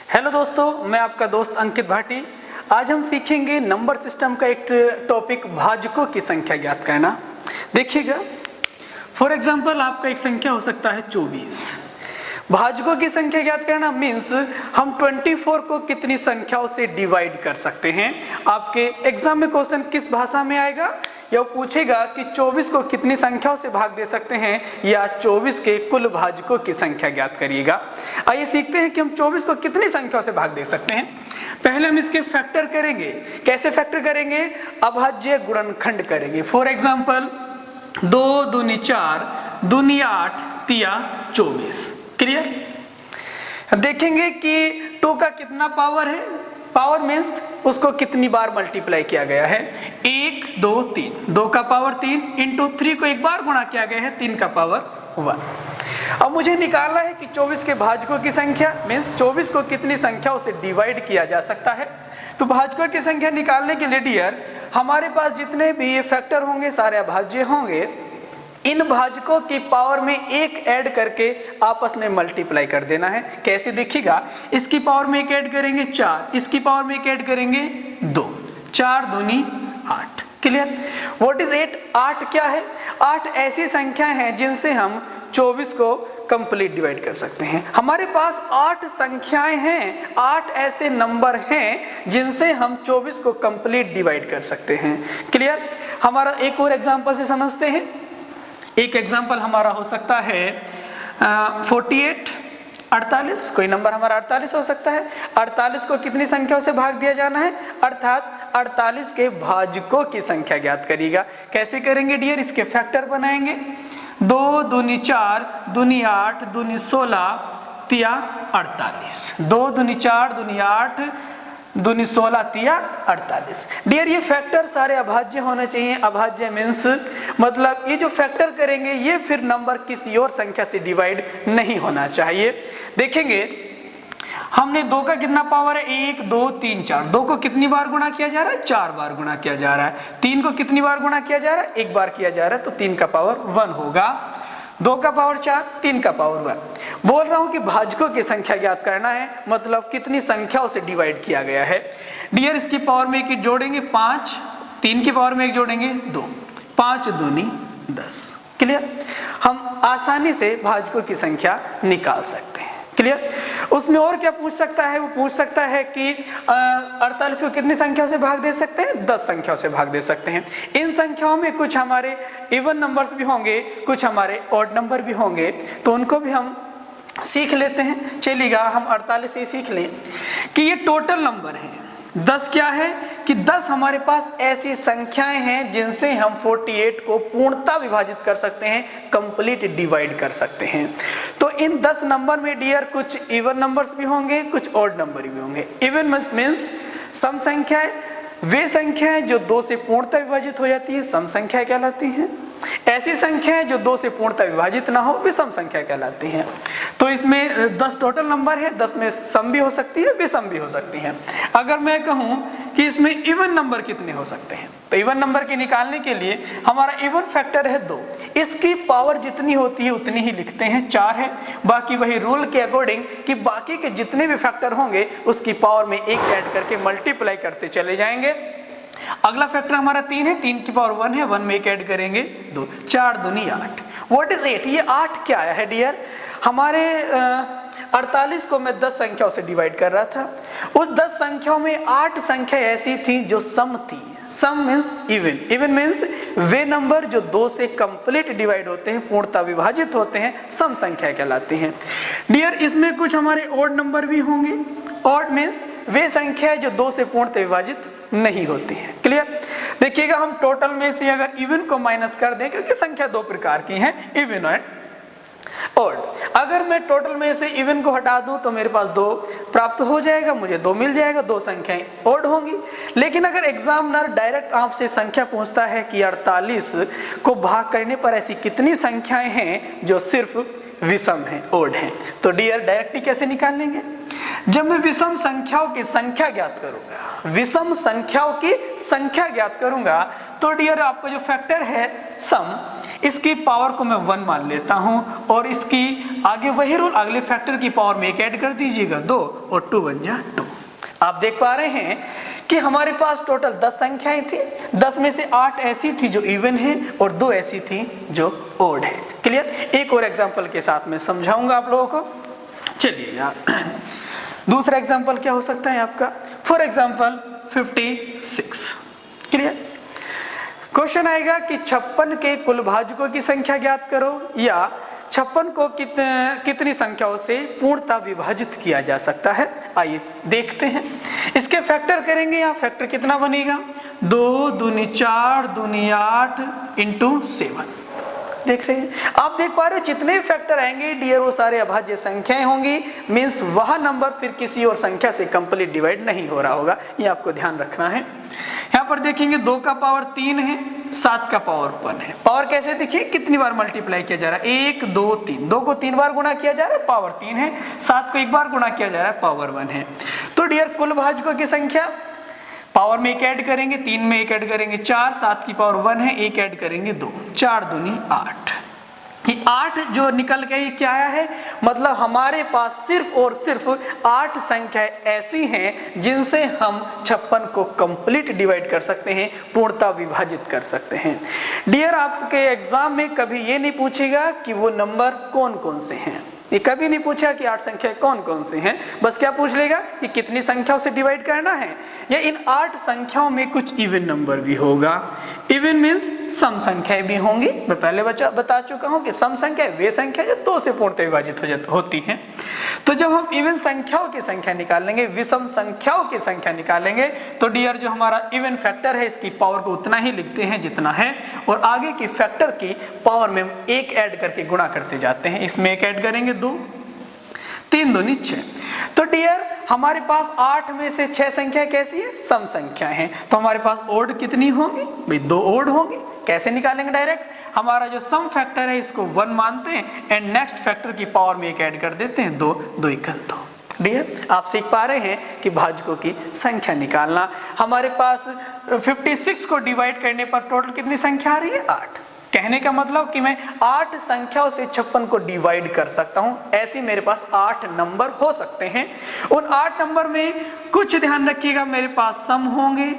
Hello दोस्तों, मैं आपका दोस्त अंकित भाटी। आज हम सीखेंगे नंबर सिस्टम का एक टॉपिक, भाजकों की संख्या ज्ञात करना। देखिएगा, फॉर एग्जांपल आपका एक संख्या हो सकता है 24। भाजकों की संख्या ज्ञात करना मीन्स हम 24 को कितनी संख्याओं से डिवाइड कर सकते हैं। आपके एग्जाम में क्वेश्चन किस भाषा में आएगा, यह पूछेगा कि 24 को कितनी संख्याओं से भाग दे सकते हैं या 24 के कुल भाजकों की संख्या ज्ञात करिएगा। आइए सीखते हैं कि हम 24 को कितनी संख्याओं से भाग दे सकते हैं। पहले हम इसके फैक्टर करेंगे। कैसे फैक्टर करेंगे? अभाज्य गुणनखंड करेंगे। फॉर एग्जाम्पल 2 दूनी 4, दूनी 8, तिया 24। क्लियर? देखेंगे कि 2 का कितना पावर है। पावर मीन्स उसको कितनी बार मल्टीप्लाई किया गया है। 1 2 3, 2 का पावर 3 इंटू 3 को एक बार गुणा किया गया है, 3 का पावर 1। अब मुझे निकालना है कि 24 के भाजकों की संख्या मीन्स 24 को कितनी संख्याओं से डिवाइड किया जा सकता है। तो भाजकों की संख्या निकालने के लिए डियर हमारे पास जितने भी ये फैक्टर होंगे सारे अभाज्य होंगे। इन भाजकों की पावर में 1 ऐड करके आपस में मल्टीप्लाई कर देना है। कैसे देखिएगा, इसकी पावर में 1 ऐड करेंगे 4, इसकी पावर में 1 ऐड करेंगे 2, 4 दूनी 8। क्लियर? What is 8? 8 क्या है? 8 ऐसी संख्याएं हैं जिनसे हम 24 को कंप्लीट डिवाइड कर सकते हैं। हमारे पास 8 संख्याएं हैं, 8 ऐसे नंबर हैं जिनसे हम 24 को कंप्लीट डिवाइड कर सकते हैं। क्लियर? हमारा एक और एग्जांपल से समझते हैं। एक एग्जांपल हमारा हो सकता है 48, 48। कोई नंबर हमारा 48 हो सकता है। 48 को कितनी संख्याओं से भाग दिया जाना है, अर्थात 48 के भाजकों की संख्या ज्ञात करिएगा। कैसे करेंगे डियर? इसके फैक्टर बनाएंगे। 2 दूनी 4, दूनी 8, दूनी 16, तिया 48। 2 दूनी 4, दूनी 8, दूनी 16, तिया 48। डियर ये फैक्टर सारे अभाज्य होने चाहिए। अभाज्य मीन्स मतलब ये जो फैक्टर करेंगे ये फिर नंबर किसी और संख्या से डिवाइड नहीं होना चाहिए। देखेंगे हमने 2 का कितना पावर है, 1 2 3 4। 2 को कितनी बार गुणा किया जा रहा है? 4 बार गुणा किया जा रहा है। 3 को कितनी बार गुणा किया जा रहा है? 1 बार किया जा रहा है, तो 3 का पावर 1 होगा। 2 का पावर 4, 3 का पावर 1। बोल रहा हूं कि भाजकों की संख्या ज्ञात करना है, मतलब कितनी संख्याओं से डिवाइड किया गया है। डियर इसकी पावर में 1 जोड़ेंगे 5, 3 की पावर में 1 जोड़ेंगे 2, 5 दूनी 10। क्लियर? हम आसानी से भाजकों की संख्या निकाल सकते हैं। क्लियर? उसमें और क्या पूछ सकता है? वो पूछ सकता है कि 48 को कितनी संख्याओं से भाग दे सकते हैं? 10 संख्याओं से भाग दे सकते हैं। इन संख्याओं में कुछ हमारे इवन नंबर्स भी होंगे, कुछ हमारे ऑड नंबर भी होंगे, तो उनको भी हम सीख लेते हैं। चलिएगा हम 48 से सीख लें कि ये टोटल नंबर है। 10 क्या है कि 10 हमारे पास ऐसी संख्याएं हैं जिनसे हम 48 को पूर्णतः विभाजित कर सकते हैं, कंप्लीट डिवाइड कर सकते हैं। तो इन 10 नंबर में डियर कुछ इवन नंबर्स भी होंगे, कुछ ऑड नंबर भी होंगे। इवन मीन्स सम संख्याएं, वे संख्याएं जो 2 से पूर्णतः विभाजित हो जाती है सम संख्या कहलाती हैं। ऐसी संख्याएं जो 2 से पूर्णतः विभाजित ना हो विषम संख्या कहलाती हैं। तो इसमें 10 टोटल नंबर है, 10 में सम भी हो सकती है, विषम भी हो सकती है। अगर मैं कहूं कि इसमें इवन नंबर कितने हो सकते हैं, तो इवन नंबर के निकालने के लिए हमारा इवन फैक्टर है 2। इसकी पावर जितनी होती है उतनी ही लिखते हैं, 4 है। बाकी वही रूल के अकॉर्डिंग कि बाकी के जितने भी फैक्टर होंगे उसकी पावर में 1 ऐड करके मल्टीप्लाई करते चले जाएंगे। अगला फैक्टर हमारा 3 है, 3 की पावर 1 है, 1 में 1 ऐड करेंगे 2, 4 दूनी 8। What is 8? ये 8 क्या है डियर? हमारे 48 को मैं 10 संख्याओं से डिवाइड कर रहा था। उस 10 संख्याओं में 8 संख्या ऐसी थी जो सम थी। सम मीन्स इवन। इवन मीन्स वे नंबर जो 2 से कंप्लीट डिवाइड होते हैं, पूर्णतः विभाजित होते हैं, सम संख्या कहलाती हैं। डियर इसमें कुछ हमारे ऑड नंबर भी होंगे। ऑड मीन्स वे संख्या जो 2 से पूर्णतः विभाजित नहीं होती है। क्लियर? देखिएगा हम टोटल में से अगर इवन को माइनस कर दें, क्योंकि संख्या 2 प्रकार की हैं, इवन और ऑड। अगर मैं टोटल में से इवन को हटा दूं तो मेरे पास 2 प्राप्त हो जाएगा, मुझे 2 मिल जाएगा, 2 संख्याएं ऑड होंगी। लेकिन अगर एग्जामिनर डायरेक्ट आपसे संख्या पूछता है कि 48 को भाग करने पर ऐसी कितनी संख्याएं हैं जो सिर्फ विषम है, ऑड है, तो डियर डायरेक्टली कैसे निकाल लेंगे? जब मैं विषम संख्याओं की संख्या ज्ञात करूंगा, विषम संख्याओं की संख्या ज्ञात करूंगा, तो डियर आपका जो फैक्टर है सम, इसकी पावर को मैं 1 मान लेता हूं और इसकी आगे वही रूल, अगले फैक्टर की पावर में 1 ऐड कर दीजिएगा 2 और 2 बन जा 2। आप देख पा रहे हैं कि हमारे पास टोटल 10 संख्याएं थी, 10 में से 8 ऐसी थी जो इवन है और 2 ऐसी थी जो ओड है। क्लियर? एक और एग्जांपल के साथ मैं समझाऊंगा आप लोगों को। चलिए यार, दूसरा एग्जांपल क्या हो सकता है आपका, फॉर एग्जांपल 56। क्लियर? क्वेश्चन आएगा कि 56 के कुल भाजकों की संख्या ज्ञात करो, या 56 को कितनी संख्याओं से पूर्णतः विभाजित किया जा सकता है। आइए देखते हैं। इसके फैक्टर करेंगे, यहाँ फैक्टर कितना बनेगा, 2 दूनी 4 दूनी 8 इंटू 7। देख रहे हैं, आप देख पा रहे हो जितने फैक्टर आएंगे डियर वो सारे अभाज्य संख्याएं होंगी, मींस वह नंबर फिर किसी और संख्या से कंप्लीट डिवाइड नहीं हो रहा होगा, ये आपको ध्यान रखना है। यहाँ पर देखेंगे 2 का पावर 3 है, 7 का पावर 1 है। पावर कैसे देखिए, कितनी बार मल्टीप्लाई किया जा रहा है, 1 2 3, 2 को 3 बार गुणा किया जा रहा है, पावर 3 है, 7 को 1 बार गुणा किया जा रहा है, पावर 1 है। तो डियर कुल भाजकों की संख्या, पावर में 1 ऐड करेंगे, 3 में 1 ऐड करेंगे 4, 7 की पावर 1 है, 1 ऐड करेंगे 2, 4 दूनी 8। ये 8 जो निकल के ये क्या आया है, मतलब हमारे पास सिर्फ और सिर्फ 8 संख्याएं ऐसी हैं जिनसे हम 56 को कंप्लीट डिवाइड कर सकते हैं, पूर्णतः विभाजित कर सकते हैं। डियर आपके एग्जाम में कभी ये नहीं पूछेगा कि वो नंबर कौन कौन से हैं, ये कभी नहीं पूछा कि 8 संख्या कौन कौन सी हैं, बस क्या पूछ लेगा कि कितनी संख्याओं से डिवाइड करना है, या इन 8 संख्याओं में कुछ इवन नंबर भी होगा। इवन मींस सम संख्याएं भी होंगी। मैं पहले बता चुका हूं कि सम संख्या वे संख्या जो 2 से पूर्णतः विभाजित होती हैं। तो जब हम इवन संख्याओं की संख्या निकालेंगे, विषम संख्याओं की संख्या निकालेंगे, तो डियर जो हमारा इवन फैक्टर है इसकी पावर को उतना ही लिखते हैं जितना है, और आगे की फैक्टर की पावर में 1 ऐड करके गुणा करते जाते हैं। इसमें 1 ऐड करेंगे 2, 3 दूनी 6। तो डियर हमारे पास 8 में से 6 संख्या कैसी है, सम संख्या है। तो हमारे पास ओड कितनी होंगी भाई, 2 ओड होंगी। कैसे निकालेंगे, डायरेक्ट हमारा जो सम फैक्टर है इसको 1 मानते हैं एंड नेक्स्ट फैक्टर की पावर में 1 ऐड कर देते हैं, 2 2 1 2। डियर आप सीख पा रहे हैं कि भाजकों की संख्या निकालना। हमारे पास 56 को डिवाइड करने पर टोटल कितनी संख्या आ रही है, 8। कहने का मतलब कि मैं 8 संख्याओं से 56 को डिवाइड कर सकता हूं, ऐसे मेरे पास 8 नंबर हो सकते हैं। उन 8 नंबर में कुछ ध्यान रखिएगा, मेरे पास सम होंगे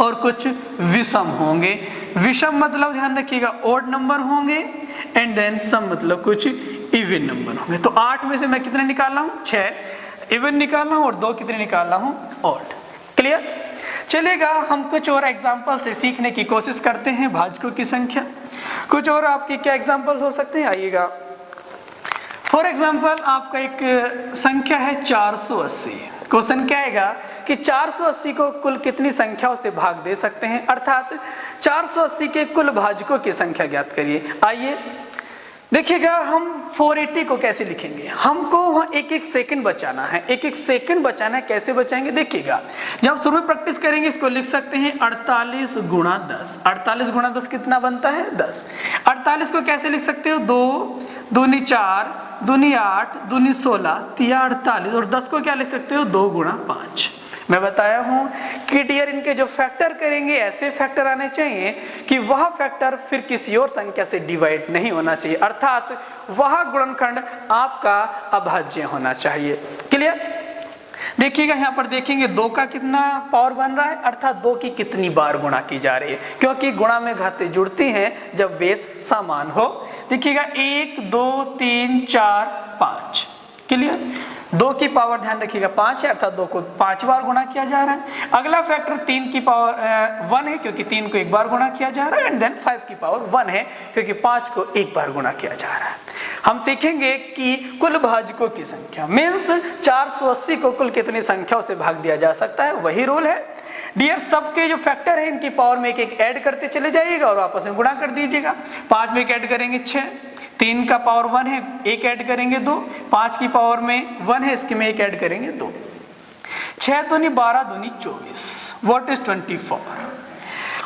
और कुछ विषम होंगे। विषम मतलब ध्यान रखिएगा ओड नंबर होंगे, एंड देन सम मतलब कुछ इवन नंबर होंगे। तो 8 में से मैं कितने निकाल रहा हूं, 6 इवन निकाल रहा हूं और 2 कितने निकाल रहा हूं, ओड। क्लियर? चलेगा, हम कुछ और एग्जाम्पल से सीखने की कोशिश करते हैं भाजकों की संख्या। कुछ और आपके क्या एग्जाम्पल हो सकते हैं, आइएगा। फॉर एग्जाम्पल आपका एक संख्या है 480। क्वेश्चन क्या आएगा कि 480 को कुल कितनी संख्याओं से भाग दे सकते हैं, अर्थात 480 के कुल भाजकों की संख्या ज्ञात करिए। आइए देखिएगा, हम 480 को कैसे लिखेंगे, हमको वहाँ 1-1 सेकंड बचाना है, 1-1 सेकंड बचाना है। कैसे बचाएंगे देखिएगा, जब शुरू में प्रैक्टिस करेंगे इसको लिख सकते हैं 48 गुणा 10। 48 गुणा 10 कितना बनता है, 10। 48 को कैसे लिख सकते हो, 2 दूनी 4 दूनी 8 दूनी 16 तिया 48, और 10 को क्या लिख सकते हो, 2 गुणा 5। मैं बताया हूं कि डियर इनके जो फैक्टर करेंगे ऐसे फैक्टर आने चाहिए कि वह फैक्टर फिर किसी और संख्या से डिवाइड नहीं होना चाहिए, अर्थात वह गुणनखंड आपका अभाज्य होना चाहिए। क्लियर? देखिएगा यहाँ पर देखेंगे 2 का कितना पावर बन रहा है, अर्थात 2 की कितनी बार गुणा की जा रही है, क्योंकि गुणा में घातें जुड़ती हैं जब बेस समान हो। देखिएगा 1 2 3 4 5। क्लियर? 2 की पावर ध्यान रखिएगा 5 है, अर्थात 2 को 5 बार गुणा किया जा रहा है। अगला फैक्टर 3 की पावर 1 है, क्योंकि 3 को 1 बार गुणा किया जा रहा है, एंड देन 5 की पावर 1 है, क्योंकि 5 को 1 बार गुणा किया जा रहा है। हम सीखेंगे कि कुल भाजकों की संख्या मीन्स 480 को कुल कितनी संख्याओं से भाग दिया जा सकता है, वही रूल है। डियर सबके जो फैक्टर है इनकी पावर में 1-1 ऐड करते चले जाइएगा और आपस में गुणा कर दीजिएगा। 5 में 1 ऐड करेंगे 6, 3 का पावर 1 है, 1 ऐड करेंगे 2, 5 की पावर में 1 है, इसके में 1 ऐड करेंगे 2। 6 दूनी 12 दूनी 24, व्हाट इज 24,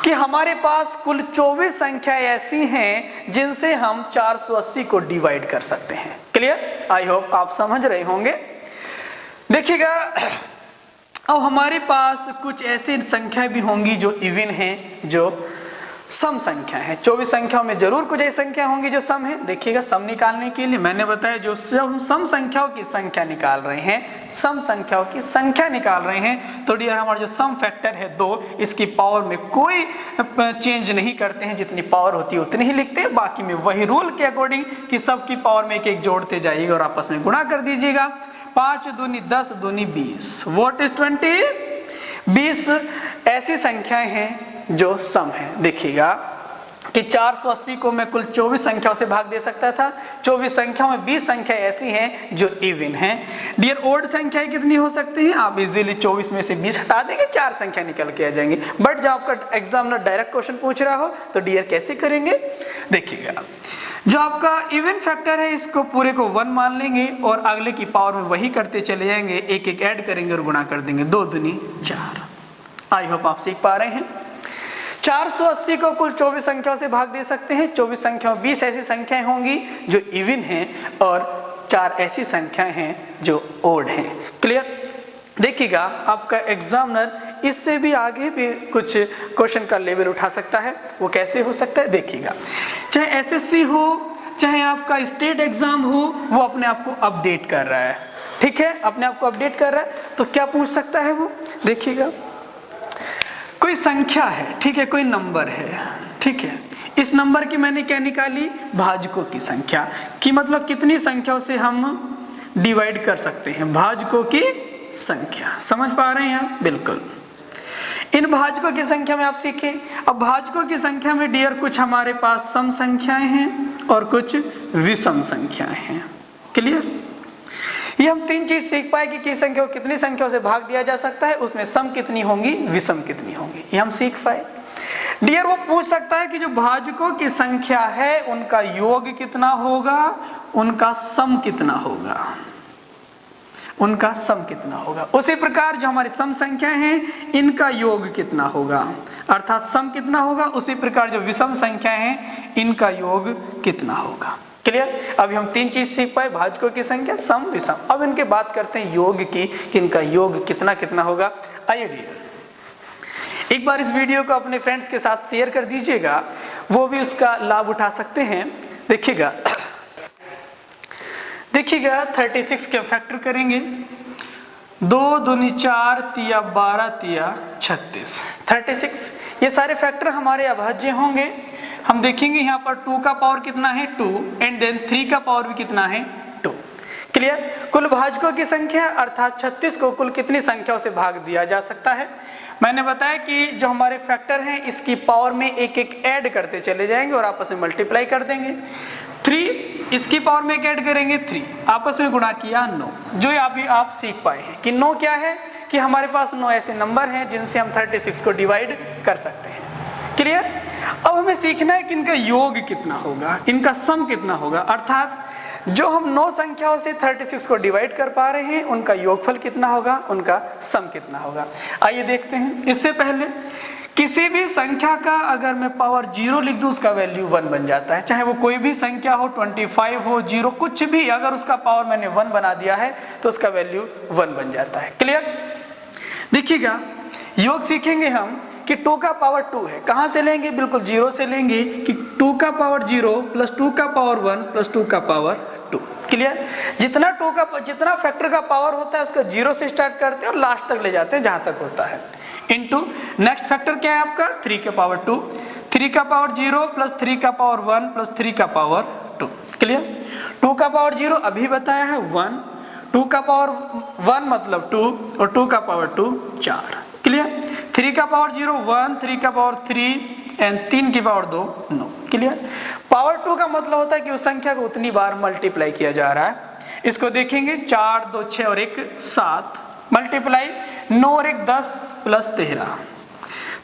कि हमारे पास कुल 24 संख्या ऐसी हैं जिनसे हम 480 को डिवाइड कर सकते हैं। क्लियर? आई होप आप समझ रहे होंगे। देखिएगा अब हमारे पास कुछ ऐसी संख्याएं भी होंगी जो इवन हैं, जो सम संख्या है। 24 संख्याओं में जरूर कुछ ऐसी संख्या होंगी जो सम है। देखिएगा सम निकालने के लिए मैंने बताया जो सम संख्याओं की संख्या निकाल रहे हैं, सम संख्याओं की संख्या निकाल रहे हैं, तो डियर हमारा जो सम फैक्टर है 2, इसकी पावर में कोई चेंज नहीं करते हैं, जितनी पावर होती है उतनी ही लिखते हैं। बाकी में वही रूल के अकॉर्डिंग कि सबकी पावर में एक एक जोड़ते जाइएगा और आपस में गुणा कर दीजिएगा। 5 दूनी 10 दूनी 20, व्हाट इज 20? 20 ऐसी संख्याएं हैं जो सम है। देखिएगा कि 480 को मैं कुल 24 संख्याओं से भाग दे सकता था। 24 संख्याओं में 20 संख्या ऐसी हैं जो इवन हैं। डियर ओड संख्याएं कितनी हो सकती हैं? आप इजीली 24 में से 20 हटा देंगे, 4 संख्या निकल के आ जाएंगे। बट जब आपका एग्जामिनर डायरेक्ट क्वेश्चन पूछ रहा हो तो डियर कैसे करेंगे? देखिएगा जो आपका इवन फैक्टर है इसको पूरे को 1 मान लेंगे और अगले की पावर में वही करते चले जाएंगे, एक एक ऐड करेंगे और गुणा कर देंगे। 2 दूनी 4। आई होप आप सीख पा रहे हैं। 480 को कुल 24 संख्याओं से भाग दे सकते हैं। 24 संख्याओं 20 ऐसी संख्याएं होंगी जो इवन हैं और 4 ऐसी संख्याएं हैं जो ओड हैं। क्लियर? देखिएगा आपका एग्जामिनर इससे भी आगे भी कुछ क्वेश्चन का लेवल उठा सकता है। वो कैसे हो सकता है? देखिएगा चाहे एसएससी हो चाहे आपका स्टेट एग्जाम हो, वो अपने आप को अपडेट कर रहा है। ठीक है, अपने आप को अपडेट कर रहा है तो क्या पूछ सकता है वो? देखिएगा कोई संख्या है, ठीक है, कोई नंबर है, ठीक है, इस नंबर की मैंने क्या निकाली? भाजकों की संख्या की मतलब कितनी संख्याओं से हम डिवाइड कर सकते हैं? भाजकों की संख्या। समझ पा रहे हैं आप? बिल्कुल। इन भाजकों की संख्या में आप सीखें। अब भाजकों की संख्या में डियर कुछ हमारे पास सम संख्याएं हैं और कुछ विषम संख्याएं हैं। क्लियर? ये हम 3 चीज सीख पाए कि किस संख्या को कितनी संख्याओं से भाग दिया जा सकता है, उसमें सम कितनी होंगी, विषम कितनी होंगी, ये हम सीख पाए। डियर वो पूछ सकता है कि जो भाजकों की संख्या है उनका योग कितना होगा, उनका सम कितना होगा, उनका सम कितना होगा। उसी प्रकार जो हमारी सम संख्याएं हैं इनका योग कितना होगा, अर्थात सम कितना होगा। उसी प्रकार जो विषम संख्याएं हैं इनका योग कितना होगा। क्लियर? अभी हम 3 चीज सीख पाए, भाजकों की संख्या, सम, विषम। अब इनके बात करते हैं योग की कि इनका योग कितना कितना होगा। आइए डियर एक बार इस वीडियो को अपने फ्रेंड्स के साथ शेयर कर दीजिएगा, वो भी उसका लाभ उठा सकते हैं। देखिएगा 36 के फैक्टर करेंगे। 2 दूनी 4 तिया 12 तिया 36। 36 ये सारे फैक्टर हमारे अभाज्य होंगे। हम देखेंगे यहाँ पर 2 का पावर कितना है 2 एंड देन 3 का पावर भी कितना है 2। क्लियर? कुल भाजकों की संख्या अर्थात 36 को कुल कितनी संख्याओं से भाग दिया जा सकता है? मैंने बताया कि जो हमारे फैक्टर हैं इसकी पावर में एक एक ऐड करते चले जाएंगे और आपस में मल्टीप्लाई कर देंगे। 3 इसकी पावर में एक ऐड करेंगे 3, आपस में गुणा किया 9। जो आप सीख पाए हैं कि 9 क्या है कि हमारे पास 9 ऐसे नंबर हैं जिनसे हम 36 को डिवाइड कर सकते हैं। क्लियर? अब हमें सीखना है कि इनका योग कितना होगा, इनका सम कितना होगा, अर्थात जो हम 9 संख्याओं से 36 को डिवाइड कर पा रहे हैं उनका योगफल कितना होगा, उनका सम कितना होगा। आइए देखते हैं। इससे पहले किसी भी संख्या का अगर मैं पावर 0 लिख दूं उसका वैल्यू 1 बन जाता है, चाहे वो कोई भी संख्या हो, 25 हो, 0 कुछ भी, अगर उसका पावर मैंने 1 बना दिया है तो उसका वैल्यू 1 बन जाता है। क्लियर? देखिएगा योग सीखेंगे हम कि 2 का पावर 2 है, कहां से लेंगे? बिल्कुल 0 से लेंगे कि 2 का पावर 0 प्लस 2 का पावर 1 प्लस 2 का पावर 2। क्लियर? जितना फैक्टर का पावर होता है उसका 0 से स्टार्ट करते हैं और लास्ट तक ले जाते हैं जहां तक होता है। इनटू नेक्स्ट फैक्टर क्या है आपका 3 का पावर 2, 3 का पावर 0 प्लस 3 का पावर 1 प्लस 3 का पावर 2। क्लियर? 2 का पावर 0 अभी बताया है 1, 2 का पावर 1 मतलब 2 और 2 का पावर 2 4। क्लियर? 3 का पावर 0 1, 3 का पावर 3 एंड 3 की पावर 2 9। क्लियर? पावर 2 का मतलब होता है कि उस संख्या को उतनी बार मल्टीप्लाई किया जा रहा है। इसको देखेंगे 4 2 6 और 1 7 मल्टीप्लाई 9 और 1 10 प्लस 13,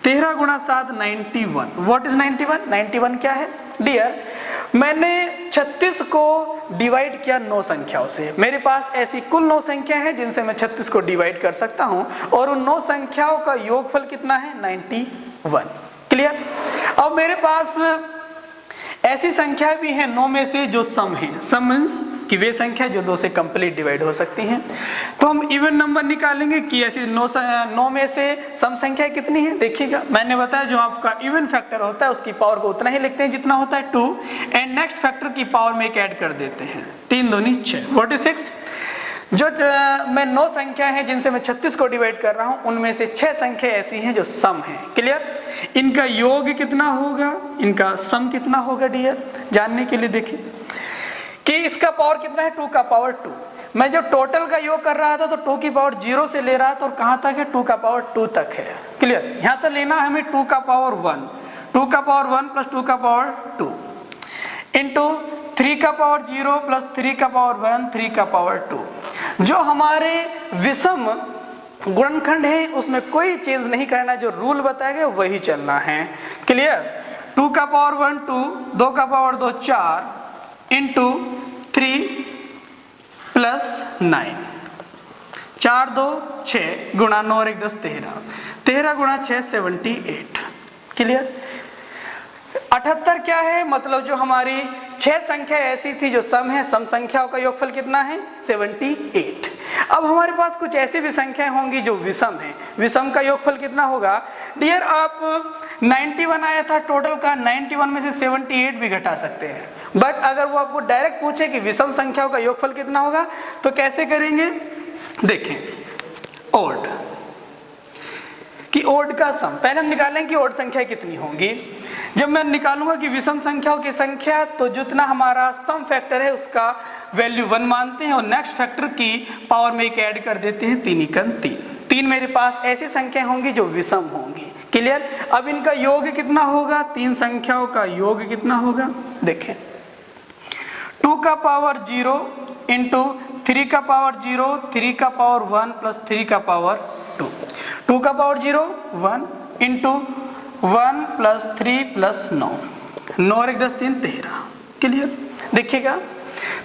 13 गुणा 7 91। What is 91? 91 क्या है डियर? मैंने 36 को डिवाइड किया 9 संख्याओं से। मेरे पास ऐसी कुल 9 संख्या है जिनसे मैं 36 को डिवाइड कर सकता हूं और उन 9 संख्याओं का योगफल कितना है 91। क्लियर? अब मेरे पास ऐसी संख्या भी है 9 में से जो सम है। सम मीन्स कि वे संख्या जो 2 से कंप्लीट डिवाइड हो सकती हैं। तो हम इवन नंबर निकालेंगे कि ऐसी 9 में से सम संख्या कितनी है। देखिएगा मैंने बताया जो आपका इवन फैक्टर होता है उसकी पावर को उतना ही लिखते हैं जितना होता है 2, एंड नेक्स्ट फैक्टर की पावर में एक ऐड कर देते हैं, 3 दूनी 6, 46। जो मैं 9 संख्या है जिनसे मैं 36 को डिवाइड कर रहा हूं उनमें से 6 संख्या ऐसी हैं जो सम है। क्लियर? इनका योग कितना होगा, इनका सम कितना होगा डियर, जानने के लिए देखिए कि इसका पावर कितना है 2 का पावर 2। मैं जो टोटल का योग कर रहा था तो 2 की पावर 0 से ले रहा था और कहां तक है 2 का पावर 2 तक है। क्लियर? यहां तो लेना है हमें 2 का पावर 1, 2 का पावर 1 प्लस 2 का पावर 2 इंटू 3 का पावर 0 प्लस 3 का पावर 1, 3 का पावर 2। जो हमारे विषम गुणनखंड है उसमें कोई चेंज नहीं करना, जो रूल बताया गया वही चलना है। क्लियर? 2 का पावर 1 2, 2 का पावर 2 4 इंटू 3 प्लस 9, 4 2 6 गुणा 9 और 1 10 13, 13 गुणा 6 78। क्लियर? 78 क्या है, मतलब जो हमारी 6 संख्या ऐसी थी जो सम है, सम संख्याओं का योगफल कितना है 78। अब हमारे पास कुछ ऐसी भी संख्याएं होंगी जो विषम है, विषम का योगफल कितना होगा डियर। आप 91 आया था टोटल का, 91 में से 78 भी घटा सकते हैं, बट अगर वो आपको डायरेक्ट पूछे कि विषम संख्याओं का योगफल कितना होगा तो कैसे करेंगे, देखें ओड कि ओड का सम पहले हम निकालें कि ओड संख्या कितनी होंगी। जब मैं निकालूंगा कि विषम संख्याओं की संख्या तो जितना हमारा सम फैक्टर है उसका वैल्यू 1 मानते हैं और नेक्स्ट फैक्टर की पावर में एक ऐड कर देते हैं, 3 एकम 3। 3 मेरे पास ऐसी संख्या होंगी जो विषम होंगी। क्लियर? अब इनका योग कितना होगा, 3 संख्याओं का योग कितना होगा, देखें 2 का पावर 0 इंटू 3 का पावर 0, 3 का पावर 1 प्लस 3 का पावर 2, 2 का पावर 0 1 इंटू 1 प्लस 3 प्लस 9, 9 और 1 10 3 13। क्लियर? देखिएगा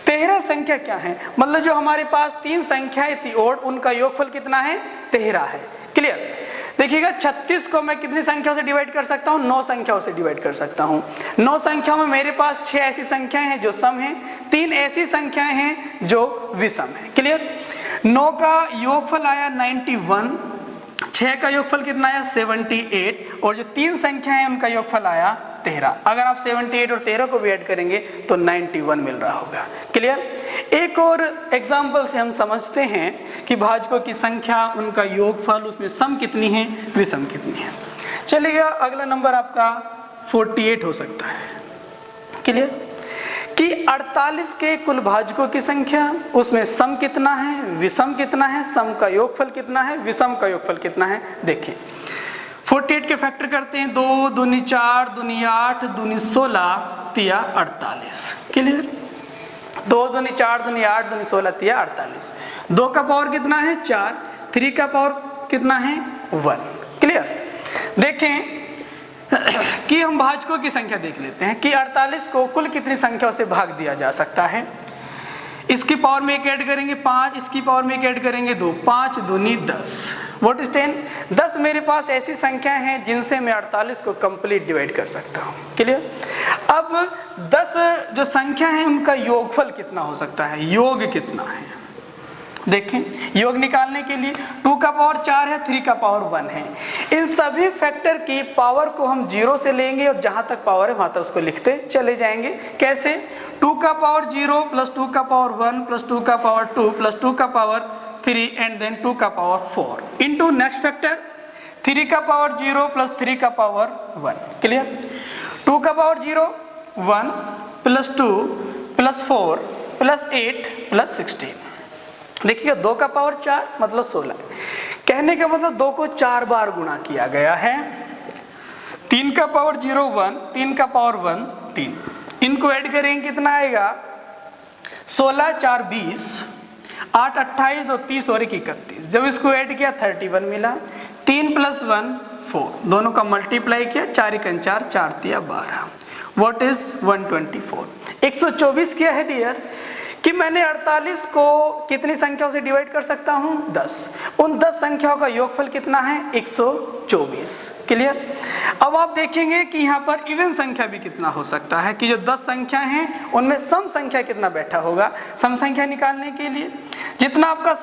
13 संख्या क्या है, मतलब जो हमारे पास 3 संख्याएं थी ओड उनका योगफल कितना है 13 है। क्लियर? देखिएगा 36 को मैं कितनी संख्याओं से डिवाइड कर सकता हूं, 9 संख्याओं से डिवाइड कर सकता हूं। 9 संख्याओं में मेरे पास 6 ऐसी संख्याएं हैं जो सम हैं, 3 ऐसी संख्याएं हैं जो विषम है। क्लियर? 9 का योगफल आया 91, 6 का योगफल कितना आया 78 और जो 3 संख्याएं हैं उनका योगफल आया 13। अगर आप 78 और 13 को भी ऐड करेंगे तो 91 मिल रहा होगा। क्लियर? एक और एग्जांपल से हम समझते हैं कि भाजकों की संख्या, उनका योगफल, उसमें सम कितनी है, विषम कितनी है। चलिएगा अगला नंबर आपका 48 हो सकता है। क्लियर? कि 48 के कुल भाजकों की संख्या, उसमें सम कितना है, विषम कितना है, सम का योगफल कितना है, विषम का योगफल कितना है। देखें 48 के फैक्टर करते हैं, 2 दूनी 4 दूनी 8 दूनी 16 तिया 48। क्लियर? 2 दूनी 4 दूनी 8 दूनी 16 तिया 48। 2 का पावर कितना है 4, 3 का पावर कितना है 1। क्लियर? देखें कि हम भाजकों की संख्या देख लेते हैं कि 48 को कुल कितनी संख्याओं से भाग दिया जा सकता है। इसकी पावर में एक ऐड करेंगे 5, इसकी पावर में एक ऐड करेंगे 2, 5 दूनी 10, व्हाट इज 10। 10 मेरे पास ऐसी संख्याएं हैं जिनसे मैं 48 को कंप्लीट डिवाइड कर सकता हूं। क्लियर? अब 10 जो संख्या है उनका योगफल कितना हो सकता है, योग कितना है। देखें योग निकालने के लिए 2 का पावर 4 है, 3 का पावर 1 है। इन सभी फैक्टर की पावर को हम 0 से लेंगे और जहां तक पावर है वहां तक उसको लिखते चले जाएंगे। कैसे? 2 का पावर 0 प्लस 2 का पावर 1 प्लस 2 का पावर 2 प्लस 2 का पावर 3 एंड देन 2 का पावर 4 इंटू नेक्स्ट फैक्टर 3 का पावर 0 प्लस 3 का पावर 1। क्लियर? 2 का power 0 1 plus 2 plus 4 plus 8 plus 16। देखिए 2 का पावर 4 मतलब 16। कहने का मतलब 2 को 4 बार गुणा किया गया है। 3 का पावर 0 1, 3 का पावर 1 3, इनको ऐड करेंगे कितना आएगा 16 4 20, 8 28 2 30 और 1 31। जब इसको ऐड किया 31 मिला। 3 प्लस 1 4, दोनों का मल्टीप्लाई किया 4 1 4 4 3 12, व्हाट इज 124। 124 क्या है डियर कि मैंने 48 को कितनी संख्याओं से डिवाइड कर सकता हूं 10। उन 10 संख्याओं का योगफल कितना है 124। 124। क्लियर। अब आप देखेंगे कि यहाँ पर इवन संख्या भी कितना हो सकता है कि जो 10 संख्या हैं उनमें सम संख्या कितना बैठा होगा। सम संख्या निकालने के लिए जितना आपका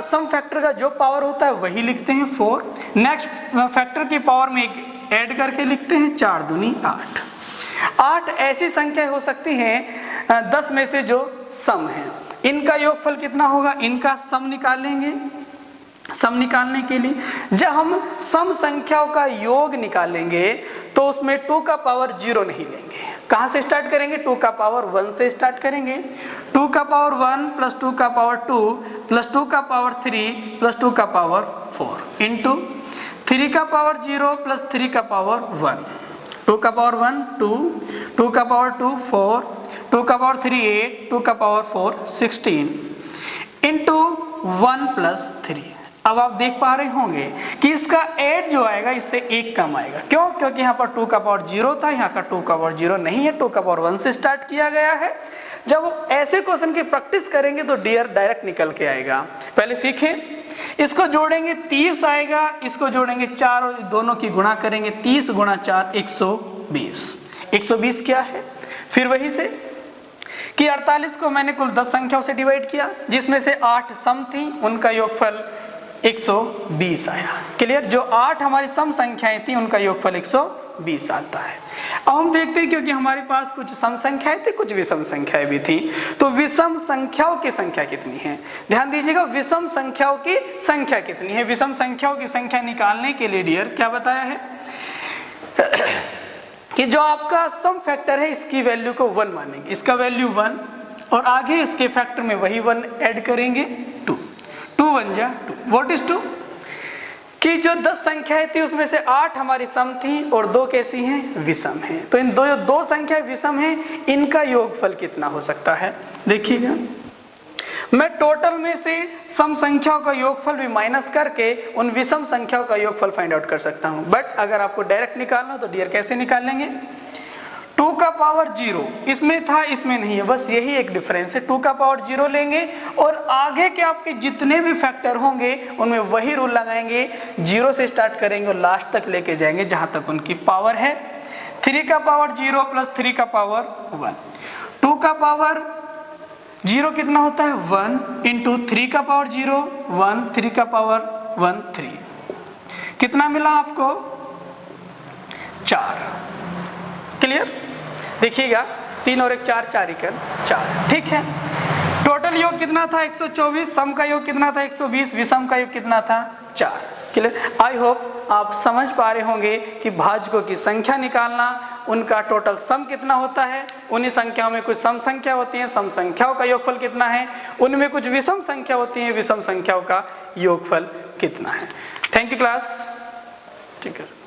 सम फैक्टर का जो पावर होता है वही लिखते हैं 4। नेक्स्ट फैक्टर की पावर में एक ऐड करके लिखते हैं 4 दूनी 8। 8 ऐसी संख्या हो सकती हैं 10 में से जो सम है। इनका योगफल कितना होगा, इनका सम निकालेंगे। सम निकालने के लिए जब हम सम संख्याओं का योग निकालेंगे तो उसमें 2 का पावर 0 नहीं लेंगे। कहां से स्टार्ट करेंगे, 2 का पावर 1 से स्टार्ट करेंगे। 2 का पावर 1 प्लस 2 का पावर 2 प्लस 2 का पावर 3 प्लस 2 का पावर 4 इंटू 3 का पावर 0 प्लस 3 का पावर 1। 2 का पावर 1 2, 2 का पावर 2 4, 2 का पावर 3 8, 2 का पावर 4 16 इंटू 1 प्लस 3। अब आप देख पा रहे होंगे कि इसका ऐड जो आएगा इससे 1 कम आएगा। क्यों, क्योंकि यहाँ पर 2 का पावर 0 था, यहाँ का 2 का पावर 0 नहीं है, 2 का पावर 1 से स्टार्ट किया गया है। जब ऐसे क्वेश्चन की प्रैक्टिस करेंगे तो डियर डायरेक्ट निकल के आएगा। पहले सीखें, इसको जोड़ेंगे 30 आएगा, इसको जोड़ेंगे 4 और दोनों की गुणा करेंगे 30 गुणा 4 120। 120 क्या है, फिर वही से कि 48 को मैंने कुल 10 संख्याओं से डिवाइड किया जिसमें से 8 सम थी, उनका योगफल 120 आया। क्लियर। जो 8 हमारी सम संख्याएं थी उनका योगफल 120 आता है। अब हम देखते हैं क्योंकि हमारे पास कुछ सम संख्याएं थी कुछ विषम संख्याएं भी थी, तो विषम संख्याओं की संख्या कितनी है, ध्यान दीजिएगा। विषम संख्याओं की संख्या कितनी है। विषम संख्याओं की संख्या निकालने के लिए डियर क्या बताया है कि जो आपका सम फैक्टर है इसकी वैल्यू को 1 मानेंगे, इसका वैल्यू 1 और आगे इसके फैक्टर में वही 1 ऐड करेंगे 2। 2 1 जा 2। व्हाट इज 2 कि जो 10 संख्याएं थी उसमें से 8 हमारी सम थी और 2 कैसी हैं, विषम हैं। तो इन दो संख्याएं विषम हैं, इनका योगफल कितना हो सकता है। देखिएगा, मैं टोटल में से सम संख्याओं का योगफल भी माइनस करके उन विषम संख्याओं का योगफल फाइंड आउट कर सकता हूं। बट अगर आपको डायरेक्ट निकालना हो तो डियर कैसे निकालेंगे। 2 का पावर 0 इसमें था, इसमें नहीं है, बस यही एक डिफरेंस है। 2 का पावर 0 लेंगे और आगे के आपके जितने भी फैक्टर होंगे उनमें वही रूल लगाएंगे, 0 से स्टार्ट करेंगे और लास्ट तक लेके जाएंगे जहां तक उनकी पावर है। 3 का पावर 0 प्लस 3 का पावर 1। 2 का पावर 0 कितना होता है 1 इंटू 3 का पावर 0 1, 3 का पावर 1 3। कितना मिला आपको 4। क्लियर। देखिएगा 3 और 1 4, 4 इक्वल 4। ठीक है। टोटल योग कितना था 124, सम का योग कितना था 120, विषम का योग कितना था 4। क्लियर। आई होप आप समझ पा रहे होंगे कि भाजकों की संख्या निकालना, उनका टोटल सम कितना होता है। उन्हीं संख्याओं में कुछ सम संख्या होती है, सम संख्याओं का योगफल कितना है। उनमें कुछ विषम संख्या होती है, विषम संख्याओं का योगफल कितना है। Thank you class. ठीक है।